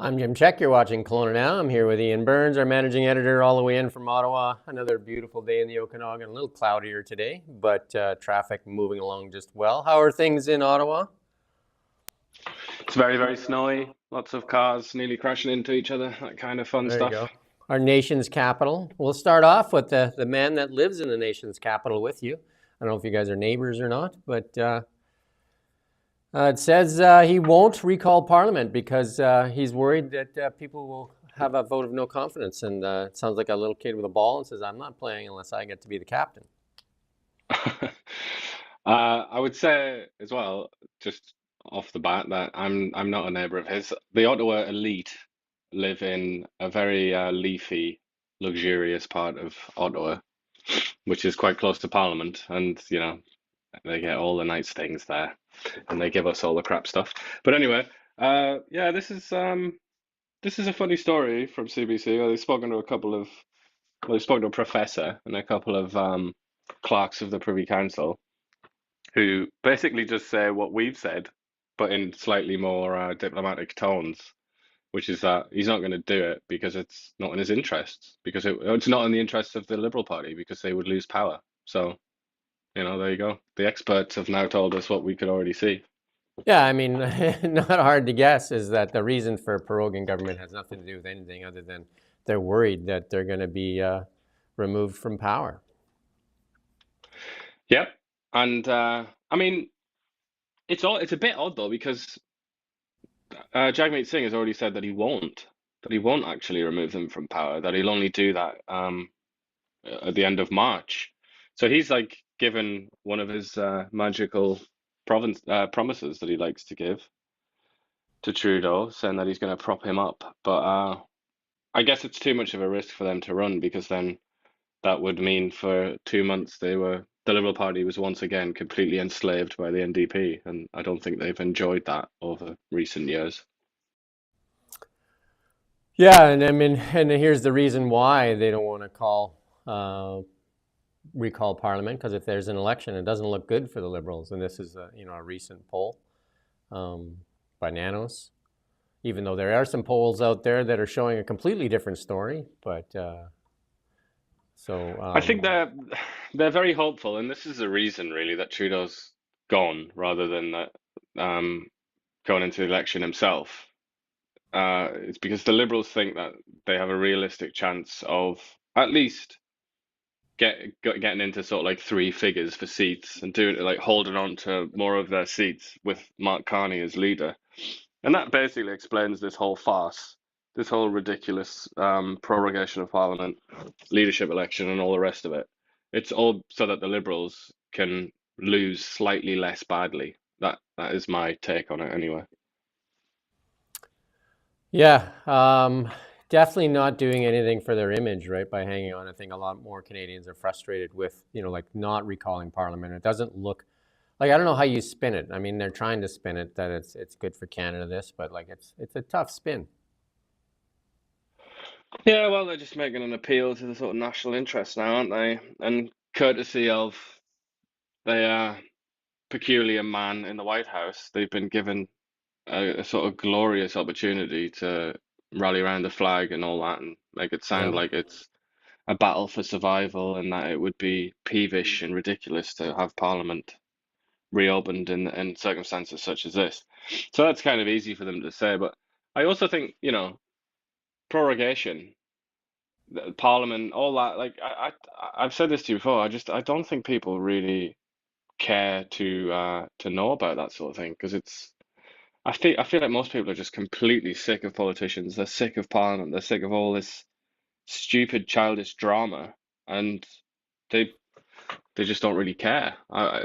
I'm Jim Check. You're watching Kelowna Now. I'm here with Ian Burns, our managing editor, all the way in from Ottawa. Another beautiful day in the Okanagan. A little cloudier today, but traffic moving along just well. How are things in Ottawa? It's very, very snowy. Lots of cars nearly crashing into each other. That kind of fun There you go. stuff. Our nation's capital. We'll start off with the man that lives in the nation's capital with you. I don't know if you guys are neighbors or not, but it says he won't recall Parliament because he's worried that people will have a vote of no confidence. And it sounds like a little kid with a ball and says, I'm not playing unless I get to be the captain. I would say as well, just off the bat, that I'm not a neighbour of his. The Ottawa elite live in a very leafy, luxurious part of Ottawa, which is quite close to Parliament, and they get all the nice things there, and they give us all the crap stuff. But anyway, yeah, this is a funny story from CBC. They've spoken to a couple of, well, they've spoken to a professor and a couple of clerks of the Privy Council who basically just say what we've said, but in slightly more diplomatic tones, which is that he's not going to do it because it's not in his interests, because it's not in the interests of the Liberal Party, because they would lose power. So, there you go. The experts have now told us what we could already see. Yeah, I mean, not hard to guess is that the reason for proroguing government has nothing to do with anything other than they're worried that they're going to be removed from power. Yep. And I mean, it's a bit odd though because Jagmeet Singh has already said that he won't actually remove them from power, that he'll only do that at the end of March. So he's like given one of his magical promises that he likes to give to Trudeau, saying that he's going to prop him up. But I guess it's too much of a risk for them to run because then that would mean for 2 months the Liberal Party was once again completely enslaved by the NDP, and I don't think they've enjoyed that over recent years. Yeah, and I mean, and here's the reason why they don't want to recall Parliament, because if there's an election, it doesn't look good for the Liberals. And this is a recent poll by Nanos. Even though there are some polls out there that are showing a completely different story, but I think they're very hopeful, and this is the reason really that Trudeau's gone rather than that going into the election himself. It's because the Liberals think that they have a realistic chance of at least getting into sort of like three figures for seats and doing it like holding on to more of their seats with Mark Carney as leader. And that basically explains this whole farce, this whole ridiculous prorogation of Parliament, leadership election, and all the rest of it. It's all so that the Liberals can lose slightly less badly. That is my take on it anyway. yeah, definitely not doing anything for their image, right? By hanging on. I think a lot more Canadians are frustrated with, like not recalling Parliament. It doesn't look like, I don't know how you spin it. I mean, they're trying to spin it that it's good for Canada, this, but like it's a tough spin. Yeah, well, they're just making an appeal to the sort of national interest now, aren't they? And courtesy of the peculiar man in the White House, they've been given a sort of glorious opportunity to rally around the flag and all that and make it sound Yeah. like it's a battle for survival and that it would be peevish and ridiculous to have Parliament reopened in circumstances such as this. So that's kind of easy for them to say. But I also think, prorogation, Parliament, all that, like I've said this to you before, I don't think people really care to know about that sort of thing because I feel like most people are just completely sick of politicians. They're sick of Parliament. They're sick of all this stupid, childish drama, and they they just don't really care.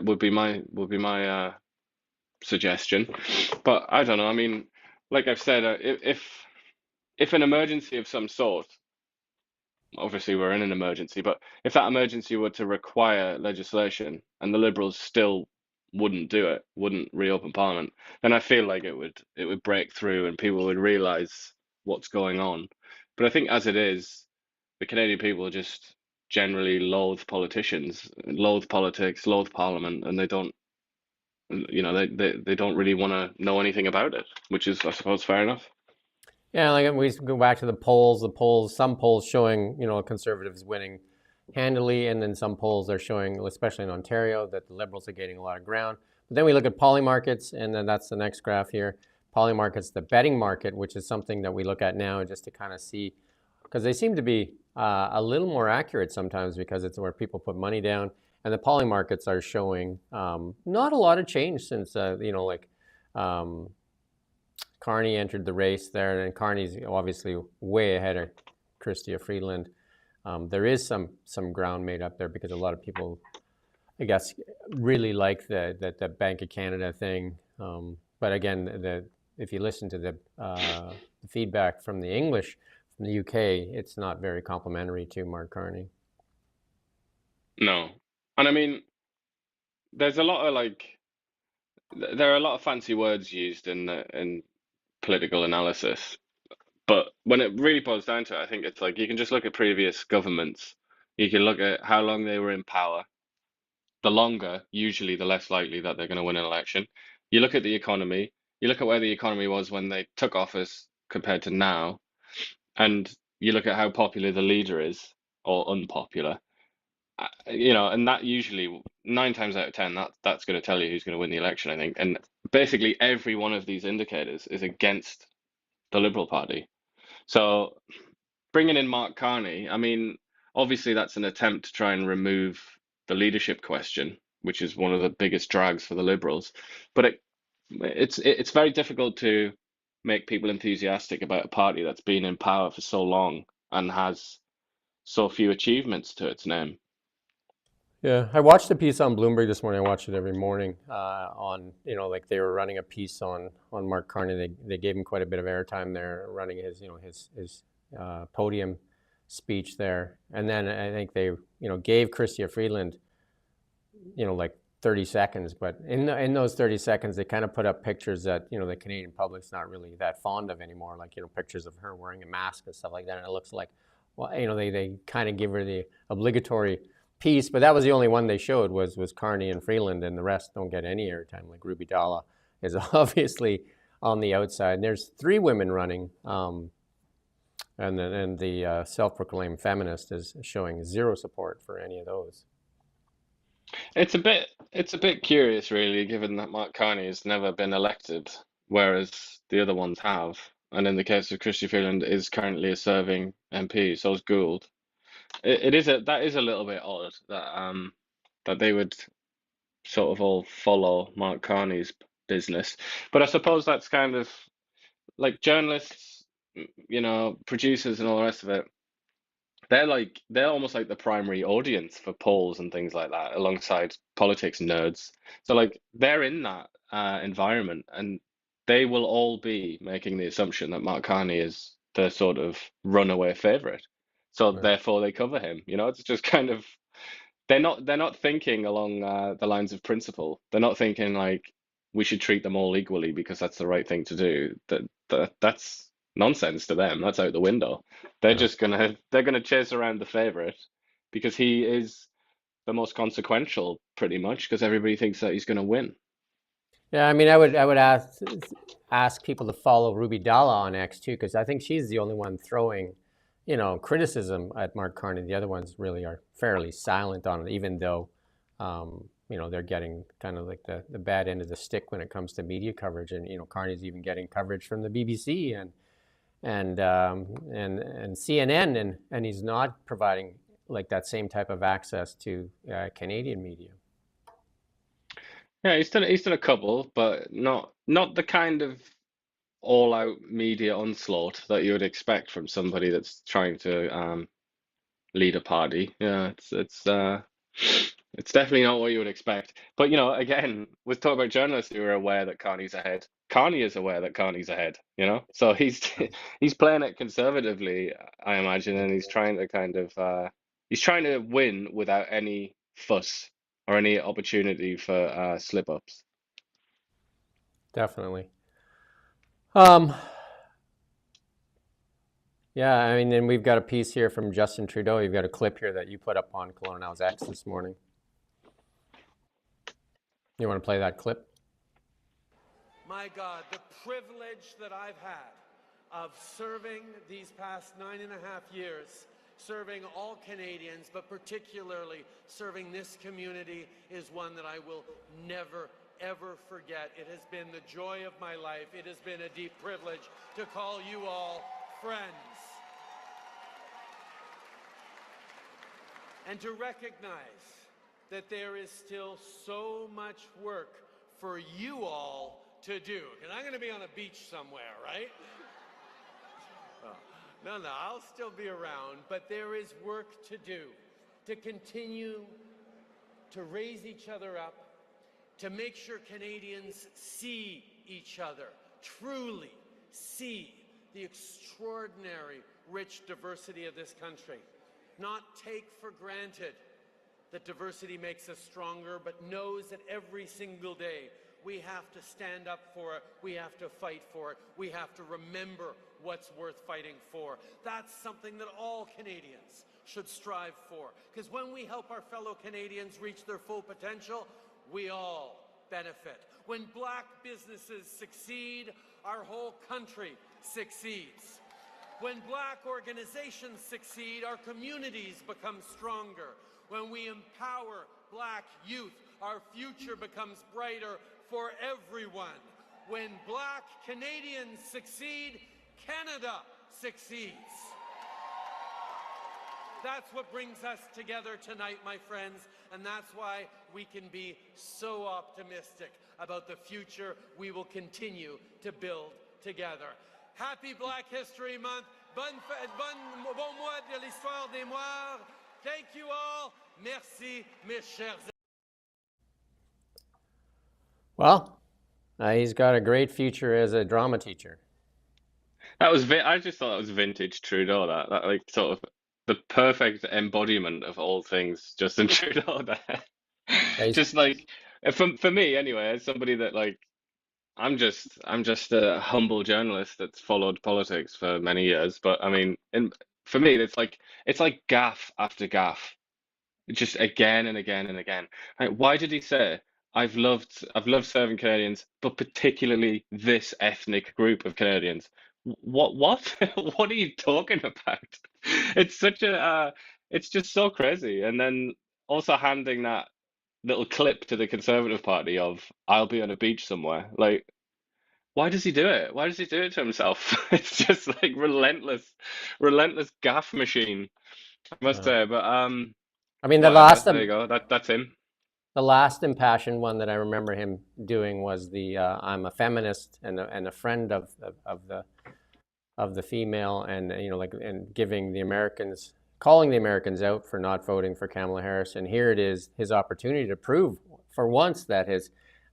Would be my suggestion, but I don't know. I mean, like I've said, if an emergency of some sort, obviously we're in an emergency, but if that emergency were to require legislation and the Liberals still wouldn't do it, wouldn't reopen Parliament, then I feel like it would break through and people would realise what's going on. But I think as it is, the Canadian people just generally loathe politicians, loathe politics, loathe Parliament, and they don't, they don't really want to know anything about it, which is, I suppose, fair enough. Yeah, like we go back to the polls. The polls, some polls showing conservatives winning handily, and then some polls are showing, especially in Ontario, that the Liberals are gaining a lot of ground. But then we look at poly markets, and then that's the next graph here. Poly markets, the betting market, which is something that we look at now just to kind of see, because they seem to be a little more accurate sometimes because it's where people put money down. And the poly markets are showing not a lot of change since um, Carney entered the race there, and Carney's obviously way ahead of Chrystia Freeland. There is some ground made up there because a lot of people, I guess, really like the Bank of Canada thing. But again, if you listen to the feedback from the English from the UK, it's not very complimentary to Mark Carney. No. And I mean, there's a lot of there are a lot of fancy words used in political analysis, but when it really boils down to it, I think it's like you can just look at previous governments. You can look at how long they were in power. The longer, usually, the less likely that they're going to win an election. You look at the economy. You look at where the economy was when they took office compared to now, and you look at how popular the leader is or unpopular. And that usually 9 times out of 10, that's going to tell you who's going to win the election, I think. And basically, every one of these indicators is against the Liberal Party. So bringing in Mark Carney, I mean, obviously that's an attempt to try and remove the leadership question, which is one of the biggest drags for the Liberals. But it's very difficult to make people enthusiastic about a party that's been in power for so long and has so few achievements to its name. Yeah, I watched a piece on Bloomberg this morning. I watch it every morning. On like they were running a piece on Mark Carney. They gave him quite a bit of airtime there, running his podium speech there, and then I think they gave Chrystia Freeland like 30 seconds. But in those 30 seconds, they kind of put up pictures that the Canadian public's not really that fond of anymore, like pictures of her wearing a mask and stuff like that. And it looks like, well, they kind of give her the obligatory piece, but that was the only one they showed was Carney and Freeland, and the rest don't get any airtime. Like Ruby Dalla is obviously on the outside. And there's 3 women running, and the self-proclaimed feminist is showing 0 support for any of those. It's a bit curious, really, given that Mark Carney has never been elected, whereas the other ones have. And in the case of Christy Freeland, is currently a serving MP, so is Gould. That is a little bit odd that they would sort of all follow Mark Carney's business. But I suppose that's kind of like journalists, producers and all the rest of it. They're almost like the primary audience for polls and things like that, alongside politics nerds. So like they're in that environment, and they will all be making the assumption that Mark Carney is the sort of runaway favorite. So Right. therefore they cover him. It's just kind of they're not thinking along the lines of principle. They're not thinking like we should treat them all equally because that's the right thing to do. That's nonsense to them. That's out the window. Yeah. They're gonna chase around the favorite because he is the most consequential, pretty much, because everybody thinks that he's gonna win. Yeah, I mean, I would ask people to follow Ruby Dalla on X too, because I think she's the only one throwing, criticism at Mark Carney. The other ones really are fairly silent on it, even though, they're getting kind of like the bad end of the stick when it comes to media coverage. And Carney's even getting coverage from the BBC and CNN, and he's not providing like that same type of access to Canadian media. Yeah, he's done a couple, but not the kind of all-out media onslaught that you would expect from somebody that's trying to lead a party. Yeah, it's definitely not what you would expect. But again, we're talking about journalists who are aware that Carney's ahead. Carney is aware that Carney's ahead. So he's he's playing it conservatively, I imagine, and he's trying to kind of he's trying to win without any fuss or any opportunity for slip-ups. Definitely. Um, Yeah, I mean, and we've got a piece here from Justin Trudeau. You've got a clip here that you put up on Colonel's X this morning. You want to play that clip? My God, the privilege that I've had of serving these past 9.5 years, serving all Canadians, but particularly serving this community, is one that I will never, ever forget. It has been the joy of my life. It has been a deep privilege to call you all friends. And to recognize that there is still so much work for you all to do. And I'm going to be on a beach somewhere, right? No, I'll still be around, but there is work to do, to continue to raise each other up, to make sure Canadians see each other, truly see the extraordinary, rich diversity of this country. Not take for granted that diversity makes us stronger, but knows that every single day we have to stand up for it, we have to fight for it, we have to remember what's worth fighting for. That's something that all Canadians should strive for, because when we help our fellow Canadians reach their full potential, we all benefit. When Black businesses succeed, our whole country succeeds. When Black organizations succeed, our communities become stronger. When we empower Black youth, our future becomes brighter for everyone. When Black Canadians succeed, Canada succeeds. That's what brings us together tonight, my friends, and that's why we can be so optimistic about the future we will continue to build together. Happy Black History Month. Bon mois de l'histoire des Noirs. Thank you all. Merci, mes chers. Well, he's got a great future as a drama teacher. I just thought that was vintage Trudeau. That like sort of the perfect embodiment of all things Justin Trudeau. There, just like for me anyway, as somebody that like I'm just a humble journalist that's followed politics for many years. But I mean, for me, it's like gaff after gaff, just again and again and again. Like, why did he say, I've loved serving Canadians, but particularly this ethnic group of Canadians? What? What are you talking about? It's such it's just so crazy. And then also handing that little clip to the Conservative Party of I'll be on a beach somewhere. Like, why does he do it? Why does he do it to himself? It's just like relentless gaff machine, I must say. But I mean, whatever. There you go. That's him. the last impassioned one that I remember him doing was the I'm a feminist and a friend of the female, and and giving the Americans, calling the Americans out for not voting for Kamala Harris. And here it is, his opportunity to prove for once that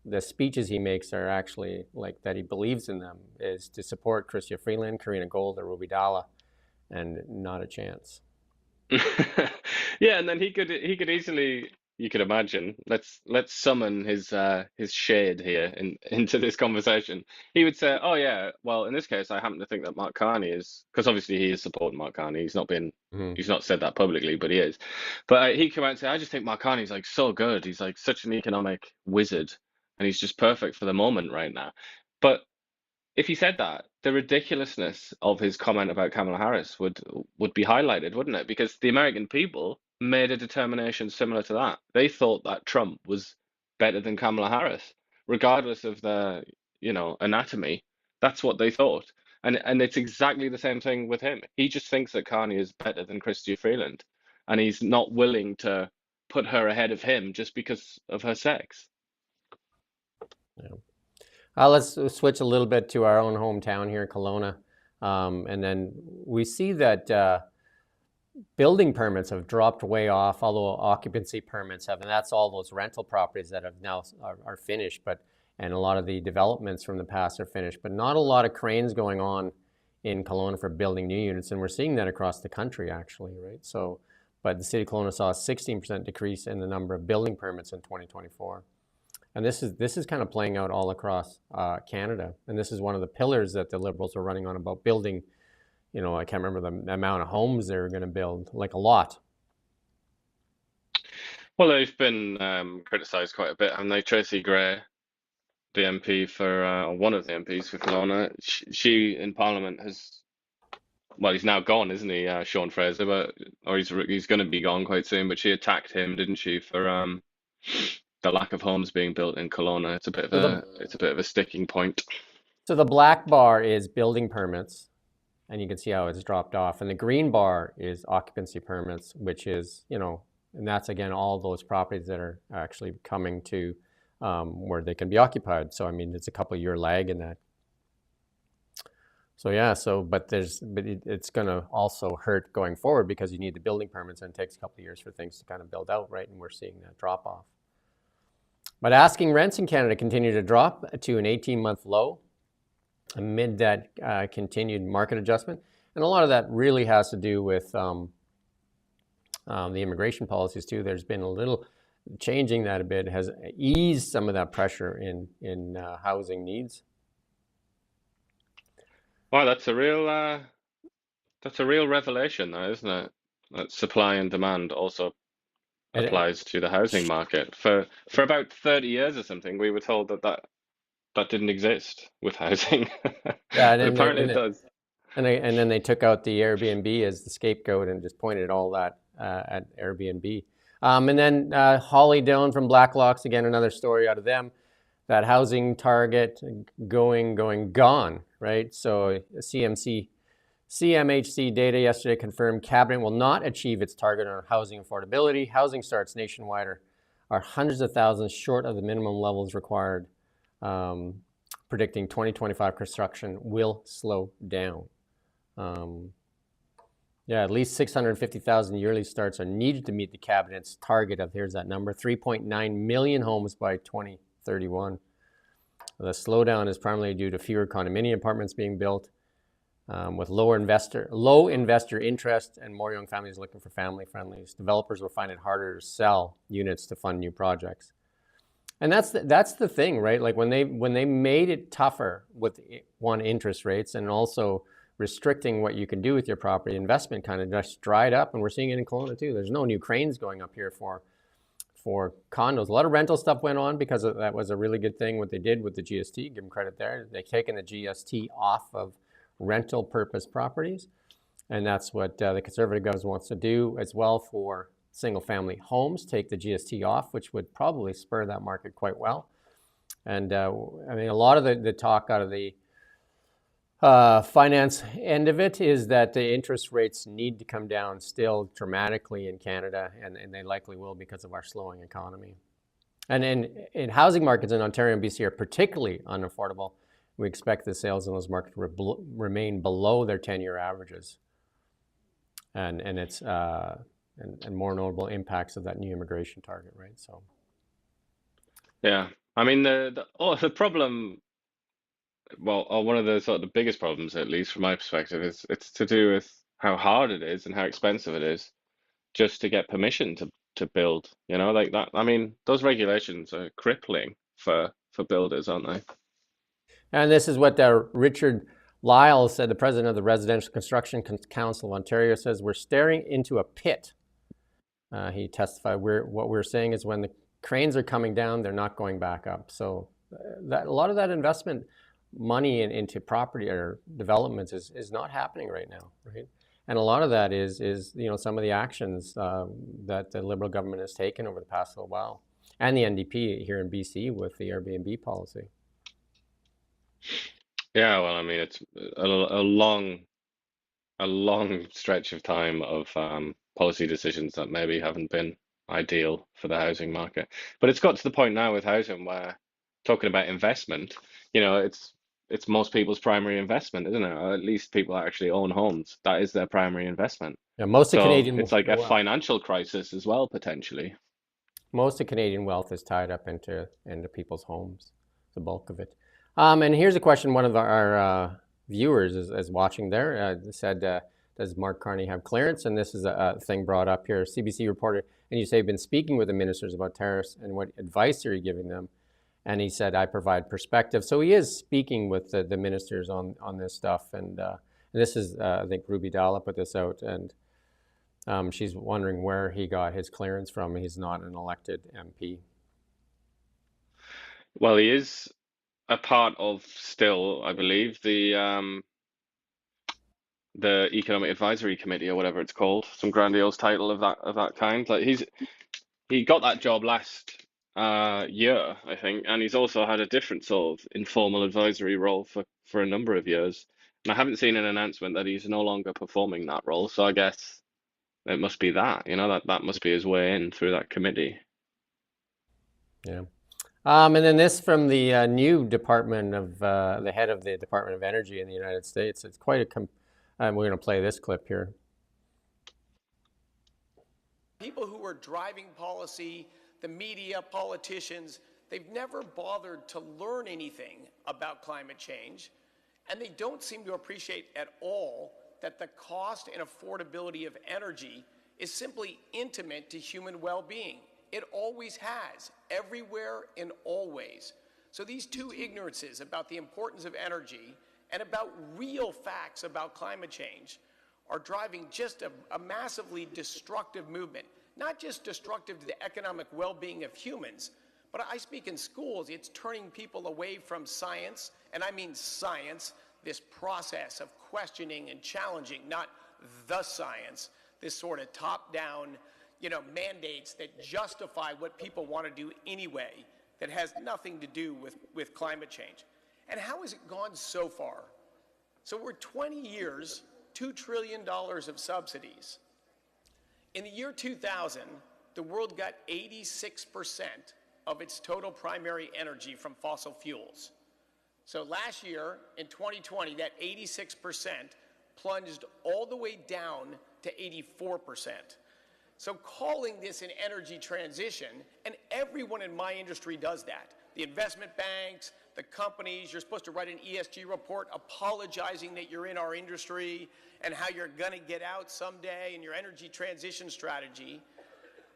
the speeches he makes are actually like that he believes in them, is to support Chrystia Freeland, Karina Gold, or Ruby Dalla, and not a chance. Yeah, and then he could easily, you could imagine, let's summon his shade here into this conversation. He would say, "Oh yeah, well in this case I happen to think that Mark Carney is," because obviously he is supporting Mark Carney. He's not said that publicly, but he is. But he came out and said, "I just think Mark Carney's like so good. He's like such an economic wizard, and he's just perfect for the moment right now." But if he said that, the ridiculousness of his comment about Kamala Harris would be highlighted, wouldn't it? Because the American people made a determination similar to that. They thought that Trump was better than Kamala Harris, regardless of their, anatomy. That's what they thought. And it's exactly the same thing with him. He just thinks that Carney is better than Chrystia Freeland, and he's not willing to put her ahead of him just because of her sex. Yeah. Let's switch a little bit to our own hometown here, Kelowna. And then we see that building permits have dropped way off, although occupancy permits have, and that's all those rental properties that have now are finished, and a lot of the developments from the past are finished, but not a lot of cranes going on in Kelowna for building new units, and we're seeing that across the country actually, right? So, but the city of Kelowna saw a 16% decrease in the number of building permits in 2024. And this is kind of playing out all across Canada. And this is one of the pillars that the Liberals are running on about building. I can't remember the amount of homes they're going to build, like a lot. Well, they've been criticised quite a bit, haven't they? Tracy Gray the MP for or one of the MPs for Kelowna. She in Parliament has, well, he's now gone, isn't he, Sean Fraser? But or he's going to be gone quite soon. But she attacked him, didn't she, for the lack of homes being built in Kelowna. So the It's a bit of a sticking point. so the black bar is building permits, and you can see how it's dropped off. And the green bar is occupancy permits, which is, and that's again all those properties that are actually coming to where they can be occupied. So I mean, it's a couple of year lag in that. So yeah, but it's going to also hurt going forward because you need the building permits, and it takes a couple of years for things to kind of build out, right? And we're seeing that drop off. But asking rents in Canada continue to drop to an 18-month low amid that continued market adjustment. And a lot of that really has to do with the immigration policies too. There's been a little changing that a bit, has eased some of that pressure in housing needs. Wow, that's a real revelation, though, isn't it? That supply and demand also And applies to the housing market. For about 30 years or something, we were told that didn't exist with housing, yeah, but apparently it does. And then they took out the Airbnb as the scapegoat and just pointed all that at Airbnb. And then Holly Dillon from Blacklocks, again, another story out of them, that housing target gone, right? So CMHC data yesterday confirmed Cabinet will not achieve its target on housing affordability. Housing starts nationwide are hundreds of thousands short of the minimum levels required, predicting 2025 construction will slow down. At least 650,000 yearly starts are needed to meet the Cabinet's target of, here's that number, 3.9 million homes by 2031. The slowdown is primarily due to fewer condominium apartments being built, with low investor interest and more young families looking for family friendlies. Developers will find it harder to sell units to fund new projects. And that's the thing, right? Like when they made it tougher with interest rates and also restricting what you can do with your property, investment kind of just dried up, and we're seeing it in Kelowna too. There's no new cranes going up here for condos. A lot of rental stuff went on because that was a really good thing what they did with the GST. Give them credit there. They've taken the GST off of rental purpose properties, and that's what the Conservative government wants to do as well for single family homes. Take the GST off, which would probably spur that market quite well. And I mean, a lot of the talk out of the finance end of it is that the interest rates need to come down still dramatically in Canada, and they likely will because of our slowing economy. And in housing markets in Ontario and BC are particularly unaffordable. We expect the sales in those markets to remain below their 10-year averages. And it's and more notable impacts of that new immigration target, right? So, Yeah, I mean the problem, well, or one of the sort of the biggest problems, at least from my perspective, is it's to do with how hard it is and how expensive it is just to get permission to build. Like that. I mean, those regulations are crippling for builders, aren't they? and this is what Richard Lyle said, the president of the Residential Construction Council of Ontario, says, we're staring into a pit. He testified, what we're saying is when the cranes are coming down, they're not going back up. So a lot of that investment money into property or developments is not happening right now, right? And a lot of that is some of the actions that the Liberal government has taken over the past little while, and the NDP here in BC with the Airbnb policy. Yeah, well, I mean, it's a long stretch of time of policy decisions that maybe haven't been ideal for the housing market. But it's got to the point now with housing where talking about investment, it's most people's primary investment, isn't it? Or at least people that actually own homes. That is their primary investment. Yeah, most of So Canadian it's like a wealth. financial crisis as well, potentially. Most of Canadian wealth is tied up into people's homes, the bulk of it. And here's a question one of our viewers is watching there. Said, does Mark Carney have clearance? And this is a thing brought up here. CBC reporter, and you say you've been speaking with the ministers about tariffs, and what advice are you giving them? And he said, I provide perspective. So he is speaking with the ministers on this stuff. And this is, I think, Ruby Dalla put this out. And she's wondering where he got his clearance from. He's not an elected MP. Well, he is a part of still, I believe, the Economic Advisory Committee or whatever it's called, some grandiose title of that kind. Like he got that job last year, I think, and he's also had a different sort of informal advisory role for a number of years. And I haven't seen an announcement that he's no longer performing that role, so I guess it must be that, that must be his way in through that committee. Yeah. And then this from the new Department of the head of the Department of Energy in the United States. It's quite a. We're going to play this clip here. People who are driving policy, the media, politicians, they've never bothered to learn anything about climate change, and they don't seem to appreciate at all that the cost and affordability of energy is simply intimate to human well-being. It always has, everywhere and always. So these two ignorances about the importance of energy and about real facts about climate change are driving just a massively destructive movement, not just destructive to the economic well-being of humans, but I speak in schools, it's turning people away from science, and I mean science, this process of questioning and challenging, not the science, this sort of top-down, mandates that justify what people want to do anyway, that has nothing to do with climate change. And how has it gone so far? So we're 20 years, $2 trillion of subsidies. In the year 2000, the world got 86% of its total primary energy from fossil fuels. So last year, in 2020, that 86% plunged all the way down to 84%. So calling this an energy transition, and everyone in my industry does that. The investment banks, the companies, you're supposed to write an ESG report apologizing that you're in our industry and how you're going to get out someday and your energy transition strategy.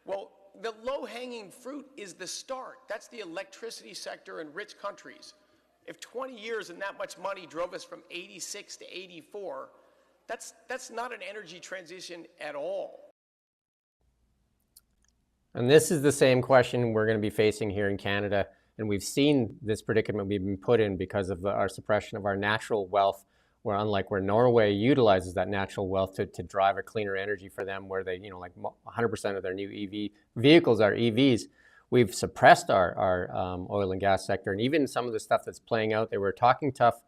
Well, the low-hanging fruit is the start. That's the electricity sector in rich countries. If 20 years and that much money drove us from 86 to 84, that's not an energy transition at all. And this is the same question we're going to be facing here in Canada. And we've seen this predicament we've been put in because of our suppression of our natural wealth, where unlike where Norway utilizes that natural wealth to drive a cleaner energy for them, where they, like 100% of their new EV vehicles are EVs, we've suppressed our oil and gas sector. And even some of the stuff that's playing out, they were talking tough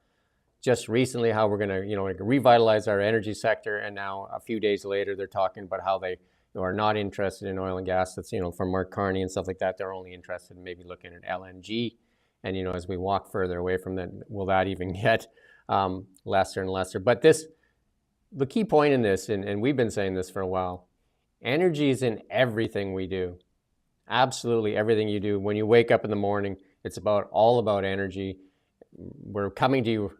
just recently how we're going to, revitalize our energy sector. And now a few days later, they're talking about how they are not interested in oil and gas. That's, from Mark Carney and stuff like that. They're only interested in maybe looking at LNG. And, as we walk further away from that, will that even get lesser and lesser? But the key point in this, and we've been saying this for a while, energy is in everything we do. Absolutely everything you do. When you wake up in the morning, it's all about energy. We're coming to you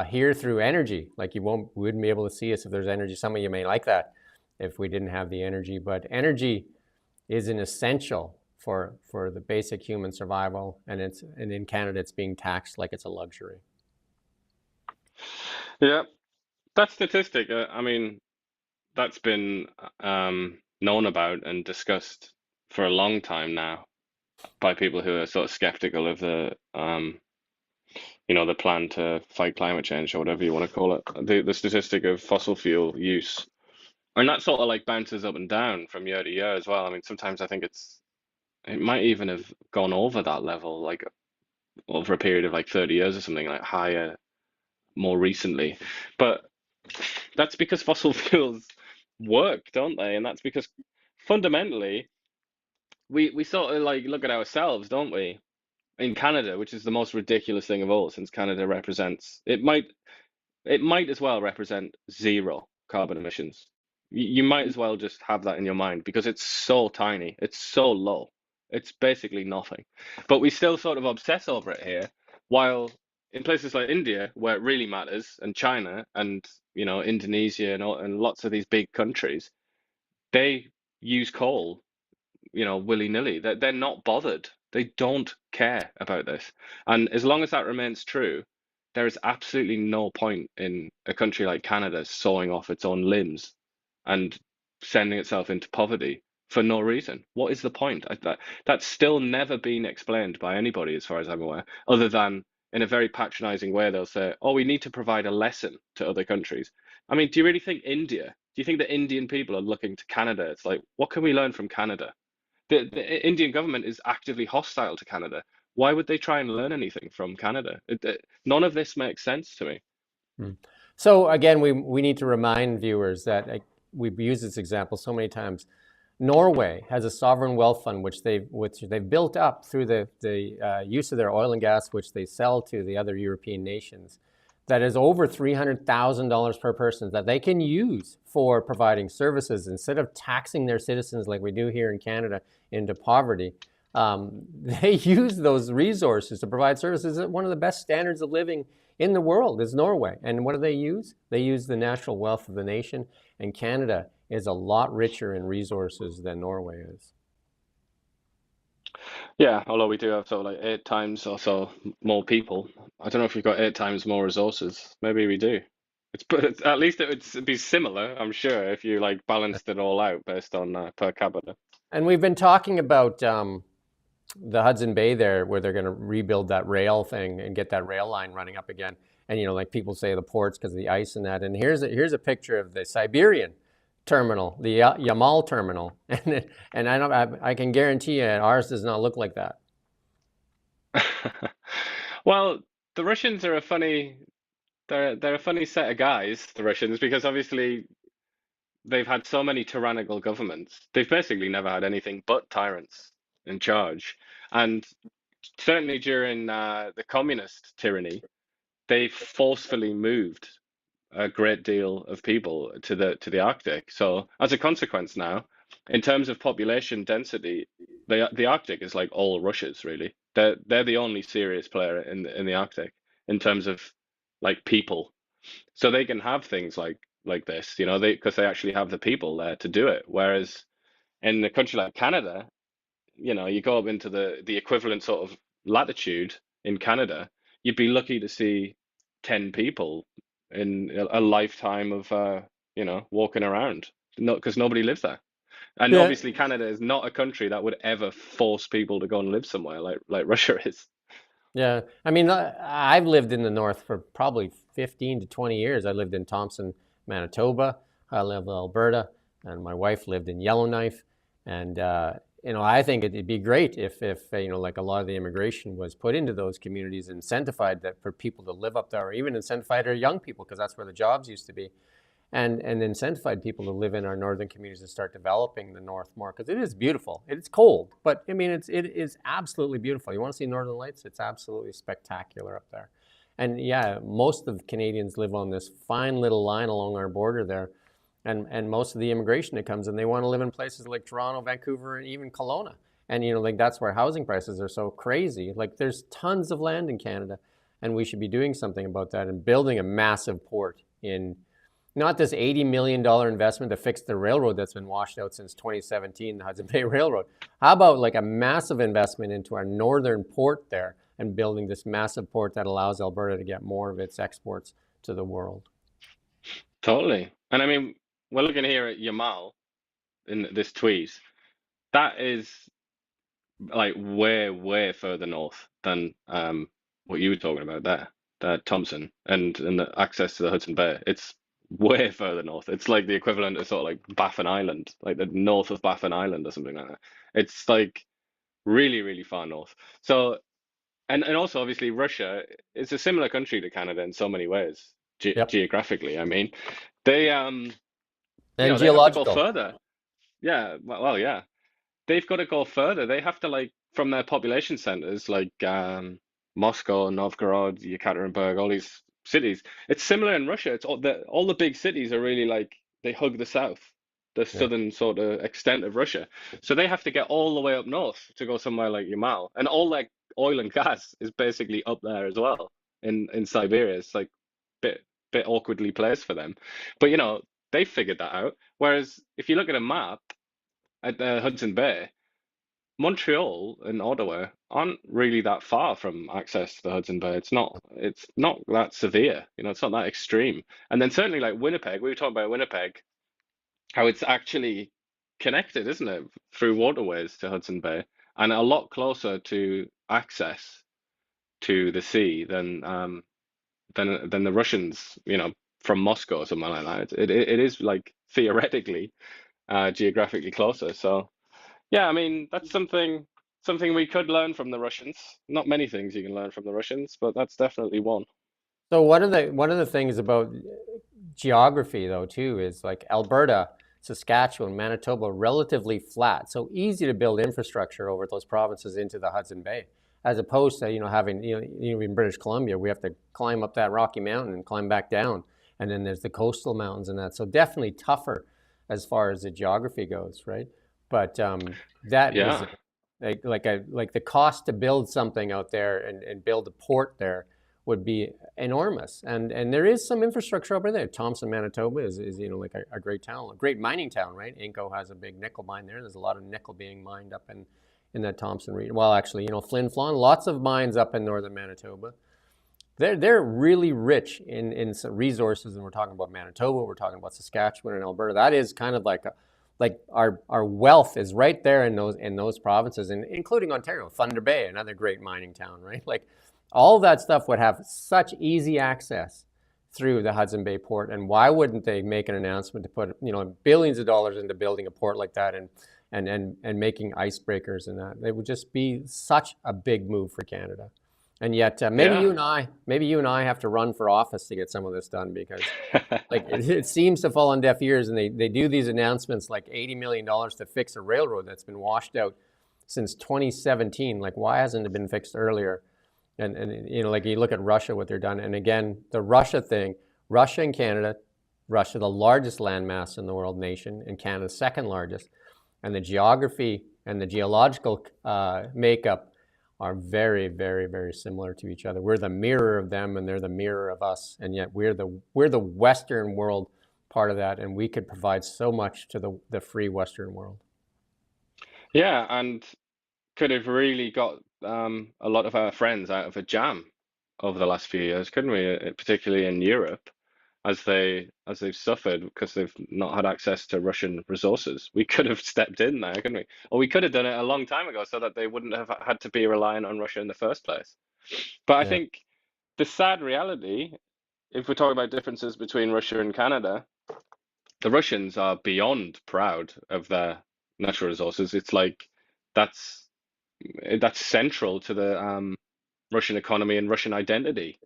here through energy. Like we wouldn't be able to see us if there's energy. Some of you may like that if we didn't have the energy, but energy is an essential for the basic human survival, and in Canada it's being taxed like it's a luxury. Yeah, that statistic, that's been known about and discussed for a long time now by people who are sort of skeptical of the the plan to fight climate change or whatever you want to call it. The statistic of fossil fuel use. And that sort of like bounces up and down from year to year as well. Sometimes I think it might even have gone over that level, like over a period of like 30 years or something, like higher more recently. But that's because fossil fuels work, don't they? And that's because fundamentally we sort of like look at ourselves, don't we? In Canada, which is the most ridiculous thing of all, since Canada represents it might as well represent zero carbon emissions. You might as well just have that in your mind because it's so tiny, it's so low, it's basically nothing. But we still sort of obsess over it here, while in places like India, where it really matters, and China, and Indonesia, and lots of these big countries, they use coal willy-nilly. They're not bothered. They don't care about this. And as long as that remains true, there is absolutely no point in a country like Canada sawing off its own limbs and sending itself into poverty for no reason. What is the point? That's still never been explained by anybody, as far as I'm aware, other than in a very patronizing way, they'll say, "Oh, we need to provide a lesson to other countries." I mean, do you really think India? Do you think the Indian people are looking to Canada? It's like, what can we learn from Canada? The Indian government is actively hostile to Canada. Why would they try and learn anything from Canada? None of this makes sense to me. Hmm. So again, we need to remind viewers that we've used this example so many times. Norway has a sovereign wealth fund which they've built up through the use of their oil and gas, which they sell to the other European nations. That is over $300,000 per person that they can use for providing services instead of taxing their citizens like we do here in Canada into poverty. They use those resources to provide services at one of the best standards of living in the world is Norway. And what do they use? They use the natural wealth of the nation. And Canada is a lot richer in resources than Norway is. Yeah, although we do have sort of like 8 times or so more people. I don't know if we've got 8 times more resources. Maybe we do. At least it would be similar, I'm sure, if you like balanced it all out based on per capita. And we've been talking about the Hudson Bay there, where they're going to rebuild that rail thing and get that rail line running up again. And like people say, the ports because of the ice and that. And here's a picture of the Siberian terminal, the Yamal terminal, and I can guarantee you ours does not look like that. Well, the Russians are they're a funny set of guys, the Russians, because obviously they've had so many tyrannical governments. They've basically never had anything but tyrants in charge. And certainly during the communist tyranny, they forcefully moved a great deal of people to the Arctic. So as a consequence now, in terms of population density, the Arctic is like all Russia's really. They're the only serious player in the Arctic in terms of like people. So they can have things like this, because they actually have the people there to do it. Whereas in a country like Canada, you go up into the equivalent sort of latitude in Canada, you'd be lucky to see 10 people in a lifetime of walking around. No, because nobody lives there. And Yeah. obviously Canada is not a country that would ever force people to go and live somewhere like Russia is. Yeah, I mean, I've lived in the north for probably 15 to 20 years. I lived in Thompson, Manitoba. I live in Alberta, and my wife lived in Yellowknife. And I think it'd be great if like a lot of the immigration was put into those communities, incentivized that for people to live up there, or even incentivized our young people, because that's where the jobs used to be, and incentivize people to live in our northern communities and start developing the north more, because it is beautiful. It's cold, but I mean it is absolutely beautiful. You want to see northern lights? It's absolutely spectacular up there. And yeah, most of Canadians live on this fine little line along our border there, and most of the immigration that comes in, they want to live in places like Toronto, Vancouver, and even Kelowna. And like that's where housing prices are so crazy. Like there's tons of land in Canada, and we should be doing something about that and building a massive port in not this $80 million investment to fix the railroad that's been washed out since 2017, the Hudson Bay Railroad. How about like a massive investment into our northern port there and building this massive port that allows Alberta to get more of its exports to the world? Totally. And I mean, we're looking here at Yamal in this tweet. That is like way, way further north than what you were talking about there, Thompson, and the access to the Hudson Bay. It's way further north. It's like the equivalent of sort of like Baffin Island, like the north of Baffin Island or something like that. It's like really, really far north. So, and also obviously Russia is a similar country to Canada in so many ways, Yep. geographically. I mean, they And they have to go geological. further. Yeah, yeah, they've got to go further. They have to like from their population centers like Moscow, Novgorod, Yekaterinburg, all these cities. It's similar in Russia. It's all the big cities are really like they hug the south, the Yeah. southern sort of extent of Russia. So they have to get all the way up north to go somewhere like Yamal, and all that oil and gas is basically up there as well in Siberia. It's like bit awkwardly placed for them, but they figured that out. Whereas if you look at a map at the Hudson Bay, Montreal and Ottawa aren't really that far from access to the Hudson Bay. It's not that severe, it's not that extreme. And then certainly like Winnipeg, we were talking about Winnipeg, how it's actually connected, isn't it, through waterways to Hudson Bay and a lot closer to access to the sea than the Russians, from Moscow or something like that. It is like theoretically geographically closer. So yeah, I mean that's something we could learn from the Russians. Not many things you can learn from the Russians, but that's definitely one. So one of the things about geography though too is like Alberta, Saskatchewan, Manitoba, relatively flat, so easy to build infrastructure over those provinces into the Hudson Bay, as opposed to having in British Columbia we have to climb up that Rocky Mountain and climb back down, and then there's the coastal mountains and that. So definitely tougher as far as the geography goes, right? But that is Yeah. like the cost to build something out there and build a port there would be enormous. And there is some infrastructure over there. Thompson, Manitoba is like a great town, a great mining town, right? Inco has a big nickel mine there. There's a lot of nickel being mined up in that Thompson region. Well, actually, Flin Flon, lots of mines up in northern Manitoba. They're really rich in some resources, and we're talking about Manitoba, we're talking about Saskatchewan and Alberta. That is kind of like our wealth is right there in those provinces, and including Ontario, Thunder Bay, another great mining town, right? Like all that stuff would have such easy access through the Hudson Bay port, and why wouldn't they make an announcement to put billions of dollars into building a port like that and making icebreakers and that? It would just be such a big move for Canada. And yet, maybe Yeah. you and I have to run for office to get some of this done, because like it seems to fall on deaf ears, and they do these announcements like $80 million to fix a railroad that's been washed out since 2017. Like, why hasn't it been fixed earlier? And like you look at Russia, what they're done, and again, the Russia thing, Russia and Canada, Russia, the largest landmass in the world nation, and Canada, second largest, and the geography and the geological makeup are very, very, very similar to each other. We're the mirror of them, and they're the mirror of us, and yet we're the Western world part of that, and we could provide so much to the free Western world. Yeah, and could have really got a lot of our friends out of a jam over the last few years, couldn't we? Particularly in Europe, as they've suffered because they've not had access to Russian resources. We could have stepped in there, couldn't we? Or we could have done it a long time ago so that they wouldn't have had to be reliant on Russia in the first place. But I Yeah. think the sad reality, if we're talking about differences between Russia and Canada, the Russians are beyond proud of their natural resources. It's like that's that's central to the Russian economy and Russian identity.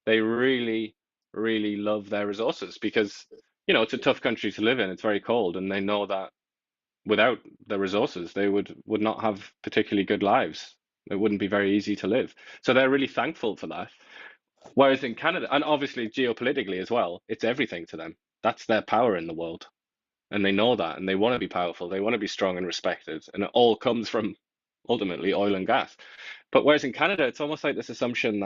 They really, really love their resources because, it's a tough country to live in. It's very cold, and they know that without the resources, they would not have particularly good lives. It wouldn't be very easy to live. So they're really thankful for that. Whereas in Canada, and obviously geopolitically as well, it's everything to them. That's their power in the world. And they know that, and they want to be powerful. They want to be strong and respected. And it all comes from ultimately oil and gas. But whereas in Canada, it's almost like this assumption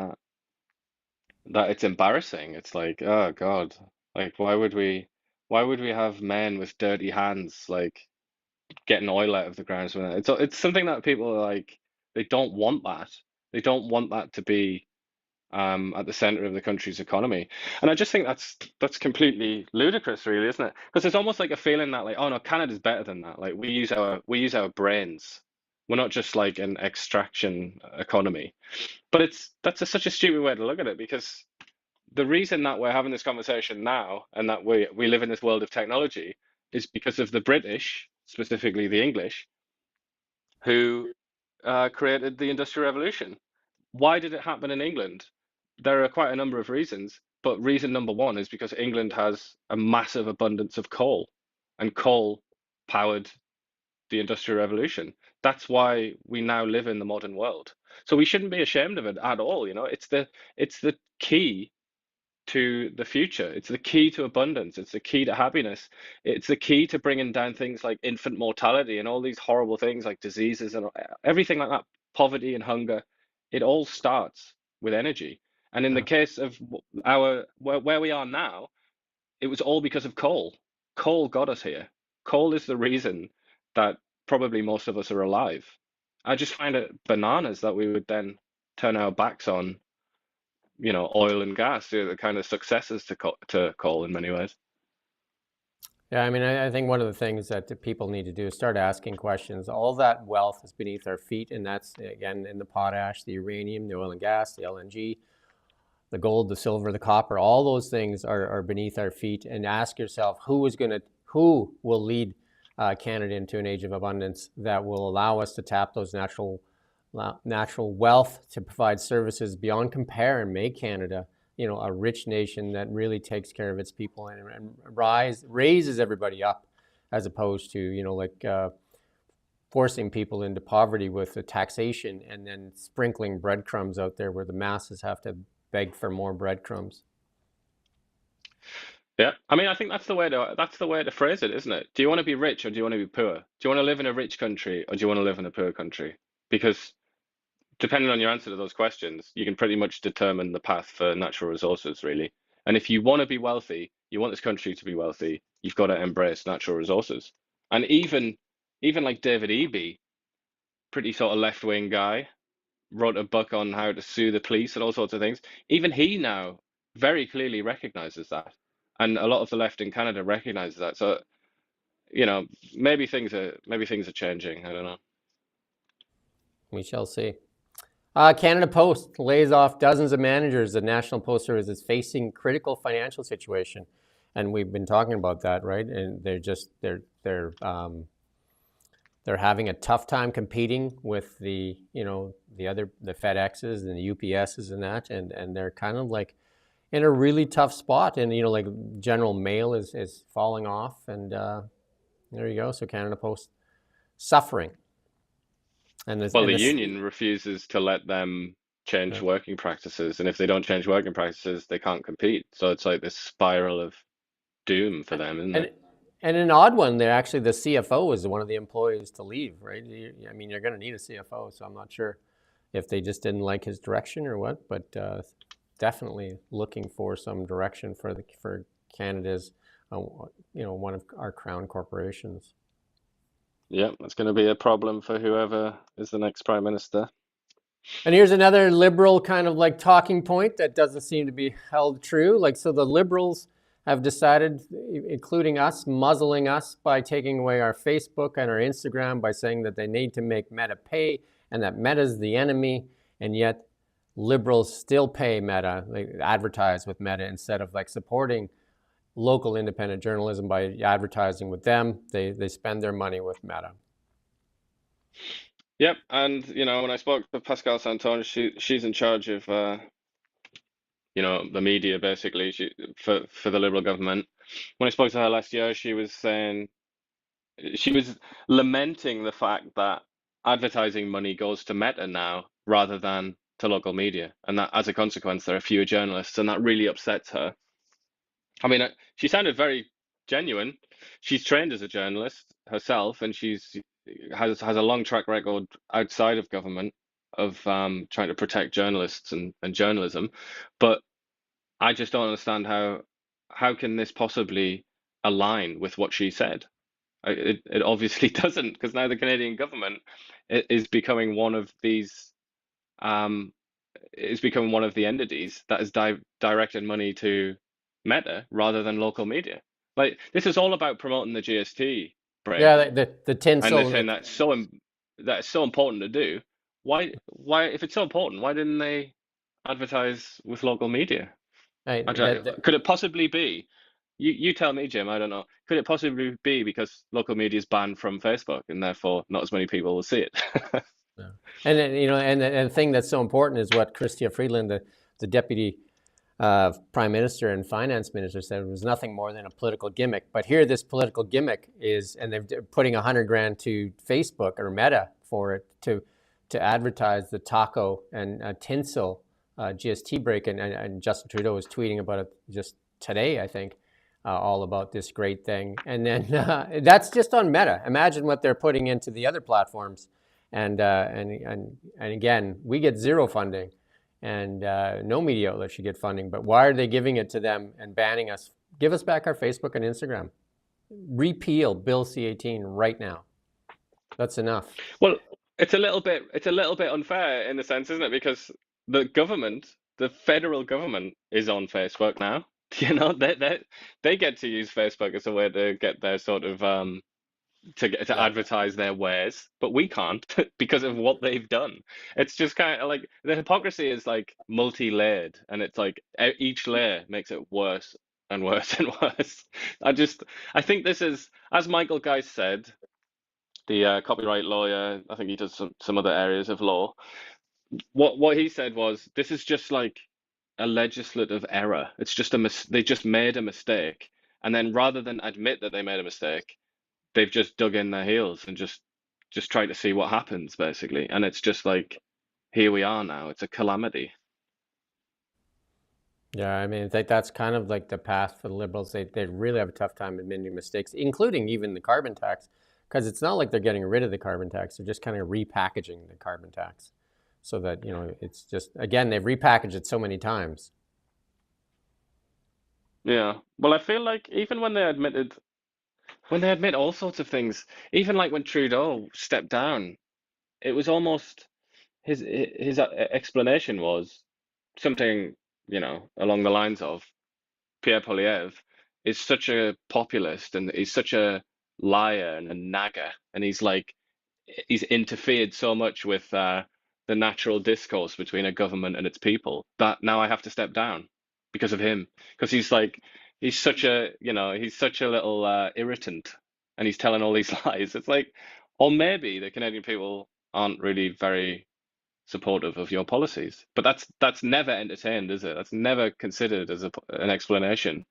that it's embarrassing. It's like, oh God, like why would we have men with dirty hands like getting oil out of the ground? It's something that people are like, they don't want that. They don't want that to be at the center of the country's economy. And I just think that's completely ludicrous, really, isn't it? Because it's almost like a feeling that like, oh no, Canada's better than that. Like we use our brains. We're not just like an extraction economy. But that's such a stupid way to look at it, because the reason that we're having this conversation now and that we live in this world of technology is because of the British, specifically the English, who created the Industrial Revolution. Why did it happen in England? There are quite a number of reasons, but reason number one is because England has a massive abundance of coal, and coal powered the Industrial Revolution. That's why we now live in the modern world. So we shouldn't be ashamed of it at all. It's the key to the future. It's the key to abundance. It's the key to happiness. It's the key to bringing down things like infant mortality and all these horrible things like diseases and everything like that, poverty and hunger. It all starts with energy. And in the Yeah. case of where we are now, it was all because of coal. Coal got us here. Coal is the reason that probably most of us are alive. I just find it bananas that we would then turn our backs on oil and gas, the kind of successors to coal in many ways. Yeah, I mean, I think one of the things that the people need to do is start asking questions. All that wealth is beneath our feet, and that's again in the potash, the uranium, the oil and gas, the LNG, the gold, the silver, the copper. All those things are beneath our feet. And ask yourself, who will lead Canada into an age of abundance that will allow us to tap those natural wealth to provide services beyond compare and make Canada, a rich nation that really takes care of its people and raises everybody up, as opposed to, forcing people into poverty with the taxation and then sprinkling breadcrumbs out there where the masses have to beg for more breadcrumbs. Yeah, I mean, I think that's the way to phrase it, isn't it? Do you want to be rich or do you want to be poor? Do you want to live in a rich country or do you want to live in a poor country? Because depending on your answer to those questions, you can pretty much determine the path for natural resources, really. And if you want to be wealthy, you want this country to be wealthy, you've got to embrace natural resources. And even like David Eby, pretty sort of left-wing guy, wrote a book on how to sue the police and all sorts of things. Even he now very clearly recognizes that. And a lot of the left in Canada recognizes that. So, maybe things are changing. I don't know. We shall see. Canada Post lays off dozens of managers. The National Post Service is facing critical financial situation, and we've been talking about that, right? And they're having a tough time competing with the FedExes and the UPSs and that, and they're kind of like in a really tough spot. And like General Mail is falling off, and there you go. So Canada Post suffering. And Well, the union refuses to let them change working practices, and if they don't change working practices, they can't compete. So it's like this spiral of doom for them, isn't it? And an odd one, they're actually the CFO is one of the employees to leave, right? I mean, you're going to need a CFO, so I'm not sure if they just didn't like his direction or what, but definitely looking for some direction for Canada's, one of our crown corporations. Yeah, that's going to be a problem for whoever is the next prime minister. And here's another Liberal kind of like talking point that doesn't seem to be held true. So the Liberals have decided, including us, muzzling us by taking away our Facebook and our Instagram by saying that they need to make Meta pay and that Meta's the enemy. And yet Liberals still pay Meta, advertise with Meta instead of supporting local independent journalism by advertising with them. They spend their money with Meta. Yep, and when I spoke to Pascal Santon, she's in charge of the media basically. For the Liberal government. When I spoke to her last year, she was lamenting the fact that advertising money goes to Meta now rather than to local media, and that as a consequence there are fewer journalists, and that really upsets her. I mean, she sounded very genuine. She's trained as a journalist herself, and has a long track record outside of government of trying to protect journalists and journalism. But I just don't understand how can this possibly align with what she said? It obviously doesn't, because now the Canadian government is becoming one of these is becoming one of the entities that has directed money to Meta rather than local media. Like, this is all about promoting the GST break. Yeah, the tinsel. And they're saying that's so important to do. Why if it's so important, why didn't they advertise with local media? Could it possibly be? You tell me, Jim. I don't know. Could it possibly be because local media is banned from Facebook and therefore not as many people will see it? Yeah. And and the thing that's so important is what Chrystia Freeland, the deputy prime minister and finance minister, said was nothing more than a political gimmick. But here, this political gimmick is, and they're putting $100,000 to Facebook or Meta for it to advertise the taco and tinsel GST break, and Justin Trudeau was tweeting about it just today, I think, all about this great thing. And then that's just on Meta. Imagine what they're putting into the other platforms. And again, we get zero funding, and no media outlet should get funding. But why are they giving it to them and banning us? Give us back our Facebook and Instagram. Repeal Bill C-18 right now. That's enough. Well, it's a little bit unfair in a sense, isn't it? Because the federal government is on Facebook now. You know, they get to use Facebook as a way to get their sort of to Yeah. advertise their wares, but we can't because of what they've done. It's just kind of like the hypocrisy is like multi-layered, and it's like each layer makes it worse and worse and worse. I think this is, as Michael Geist said, the copyright lawyer. I think he does some other areas of law. What he said was, this is just like a legislative error. It's just they just made a mistake, and then rather than admit that they made a mistake, they've just dug in their heels and just tried to see what happens, basically. And it's just like, here we are now. It's a calamity. Yeah, I mean, that's kind of like the path for the Liberals. They really have a tough time admitting mistakes, including even the carbon tax, because it's not like they're getting rid of the carbon tax. They're just kind of repackaging the carbon tax so that, it's just, again, they've repackaged it so many times. Yeah. Well, I feel like even when they admit all sorts of things, even like when Trudeau stepped down, it was almost his explanation was something, along the lines of, Pierre Polyev is such a populist and he's such a liar and a nagger, and he's interfered so much with the natural discourse between a government and its people that now I have to step down because of him. Because he's such a little irritant, and he's telling all these lies. It's like, or maybe the Canadian people aren't really very supportive of your policies, but that's never entertained, is it? That's never considered as an explanation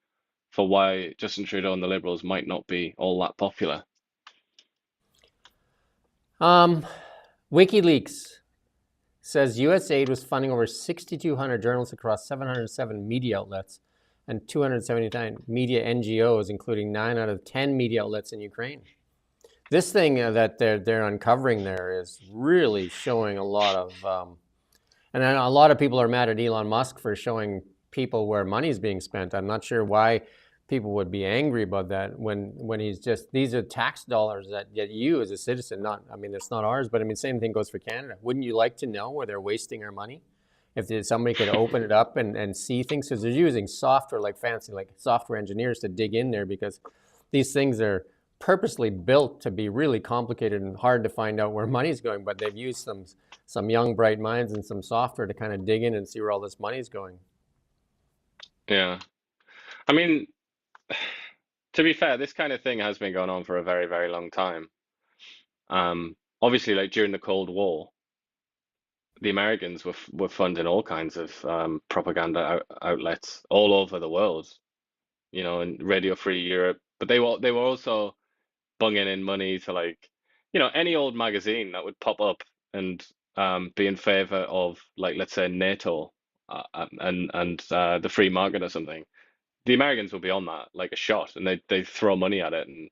for why Justin Trudeau and the Liberals might not be all that popular. Um, WikiLeaks says U.S. aid was funding over 6,200 journalists across 707 media outlets and 279 media NGOs, including 9 out of 10 media outlets in Ukraine. This thing that they're uncovering there is really showing a lot of, and a lot of people are mad at Elon Musk for showing people where money's being spent. I'm not sure why people would be angry about that when he's just, these are tax dollars that you as a citizen, not, I mean, it's not ours, but I mean, same thing goes for Canada. Wouldn't you like to know where they're wasting our money? If somebody could open it up and see things, because they're using software, like fancy, like software engineers to dig in there, because these things are purposely built to be really complicated and hard to find out where money's going, but they've used some young bright minds and some software to kind of dig in and see where all this money's going. Yeah. I mean, to be fair, this kind of thing has been going on for a very, very long time. Obviously, like during the Cold War, the Americans were funding all kinds of propaganda outlets all over the world, and Radio Free Europe. But they were also bunging in money to, like, any old magazine that would pop up and be in favor of, like, let's say NATO, and the free market or something. The Americans will be on that like a shot, and they throw money at it. And